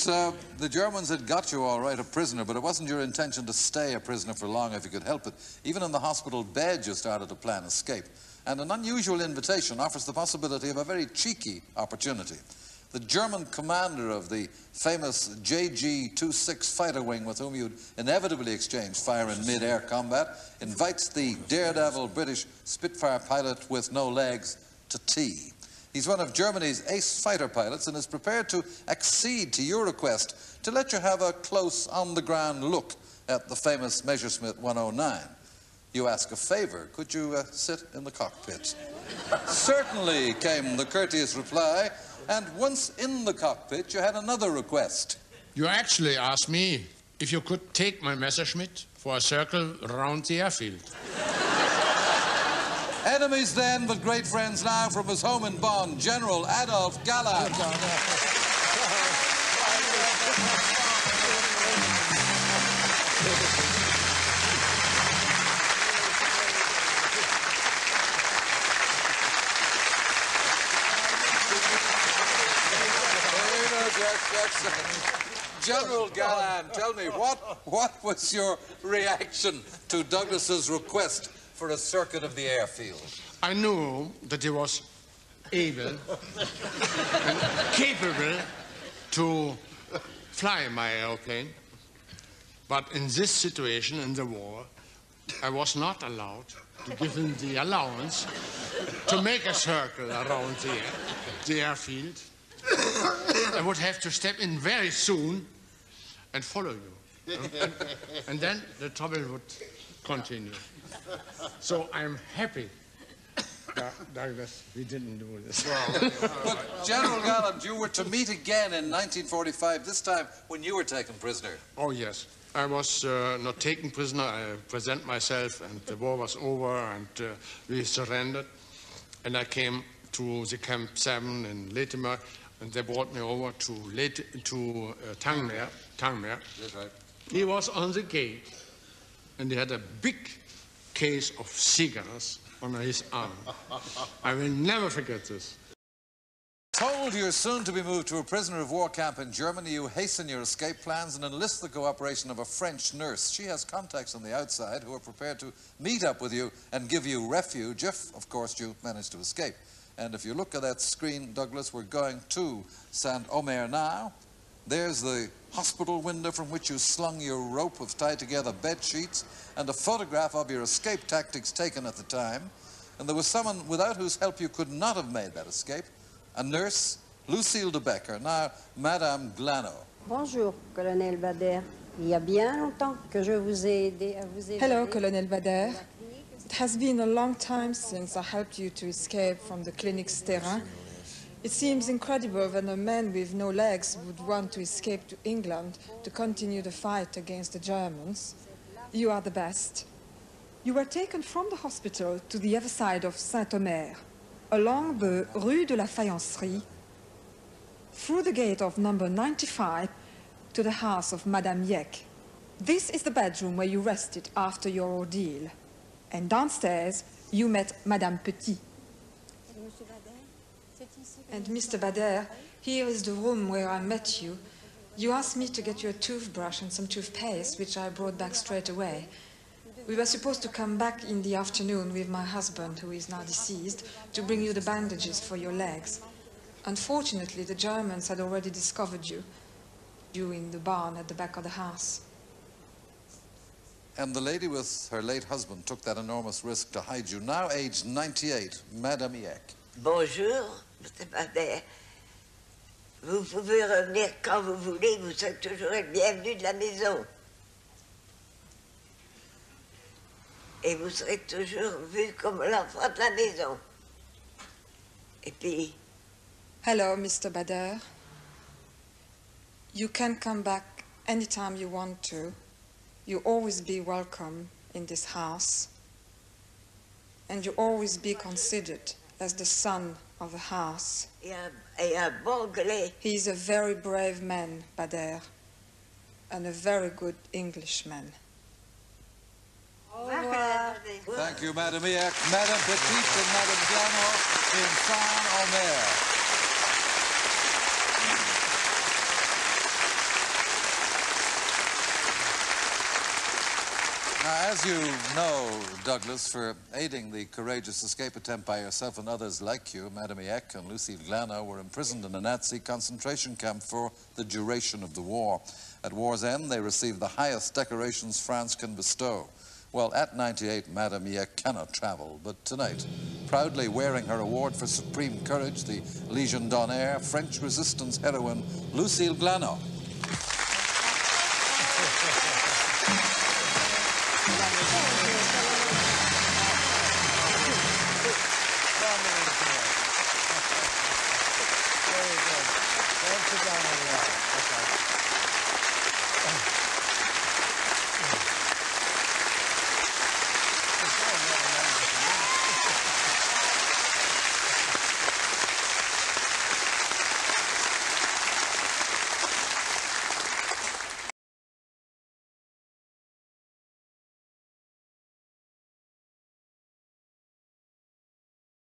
the Germans had got you all right, a prisoner, but it wasn't your intention to stay a prisoner for long if you could help it. Even in the hospital bed, you started to plan escape. And an unusual invitation offers the possibility of a very cheeky opportunity. The German commander of the famous JG-26 fighter wing with whom you'd inevitably exchange fire in mid-air combat invites the daredevil British Spitfire pilot with no legs to tea. He's one of Germany's ace fighter pilots and is prepared to accede to your request to let you have a close, on-the-ground look at the famous Messerschmitt 109. You ask a favor. Could you sit in the cockpit? Certainly, came the courteous reply. And once in the cockpit, you had another request. You actually asked me if you could take my Messerschmitt for a circle around the airfield. Enemies then, but great friends now, from his home in Bonn, General Adolf Galland. General Galland, tell me, what was your reaction to Douglas's request for a circuit of the airfield? I knew that he was able and capable to fly my airplane, but in this situation in the war, I was not allowed to give him the allowance to make a circle around the airfield. I would have to step in very soon and follow you. And then the trouble would continue. So I'm happy, Douglas, we didn't do this. But General Galland, you were to meet again in 1945, this time when you were taken prisoner. Oh, yes. I was not taken prisoner. I present myself, and the war was over, and we surrendered. And I came to the Camp 7 in Latimer, and they brought me over to Tangmer. That's right. He was on the gate, and he had a big case of cigars on his arm. I will never forget this. Told you're soon to be moved to a prisoner of war camp in Germany, you hasten your escape plans and enlist the cooperation of a French nurse. She has contacts on the outside who are prepared to meet up with you and give you refuge if, of course, you manage to escape. And if you look at that screen, Douglas, we're going to Saint-Omer now. There's the hospital window from which you slung your rope of tied-together bed sheets and a photograph of your escape tactics taken at the time. And there was someone without whose help you could not have made that escape, a nurse, Lucille de Becker, now Madame Glano. Bonjour, Colonel Bader. Il y a bien longtemps que je vous ai aidé à vous évader. Hello, Colonel Bader. It has been a long time since I helped you to escape from the clinic Sterrin. It seems incredible that a man with no legs would want to escape to England to continue the fight against the Germans. You are the best. You were taken from the hospital to the other side of Saint-Omer, along the Rue de la Faïencerie, through the gate of number 95 to the house of Madame Yek. This is the bedroom where you rested after your ordeal. And downstairs, you met Madame Petit. And Mr. Bader, here is the room where I met you. You asked me to get you a toothbrush and some toothpaste, which I brought back straight away. We were supposed to come back in the afternoon with my husband, who is now deceased, to bring you the bandages for your legs. Unfortunately, the Germans had already discovered you in the barn at the back of the house. And the lady with her late husband took that enormous risk to hide you, now aged 98, Madame Yek. Bonjour, Mr. Bader. Vous pouvez revenir quand vous voulez, vous serez toujours le bienvenu de la maison. Et vous serez toujours vu comme l'enfant de la maison. Et puis... Hello, Mr. Bader. You can come back anytime you want to. You always be welcome in this house. And you always be considered as the son of the house. Et un bon Anglais. He is a very brave man, Bader, and a very good Englishman. Au revoir. Thank you, Madame Yek, Madame Petit and Madame Glano in Saint-Omer. as you know, Douglas, for aiding the courageous escape attempt by yourself and others like you, Madame Eck and Lucille Glano were imprisoned in a Nazi concentration camp for the duration of the war. At war's end, they received the highest decorations France can bestow. Well, at 98, Madame Eck cannot travel, but tonight, proudly wearing her award for supreme courage, the Légion d'honneur, French resistance heroine, Lucille Glano. Very good. Don't sit down over there. Okay.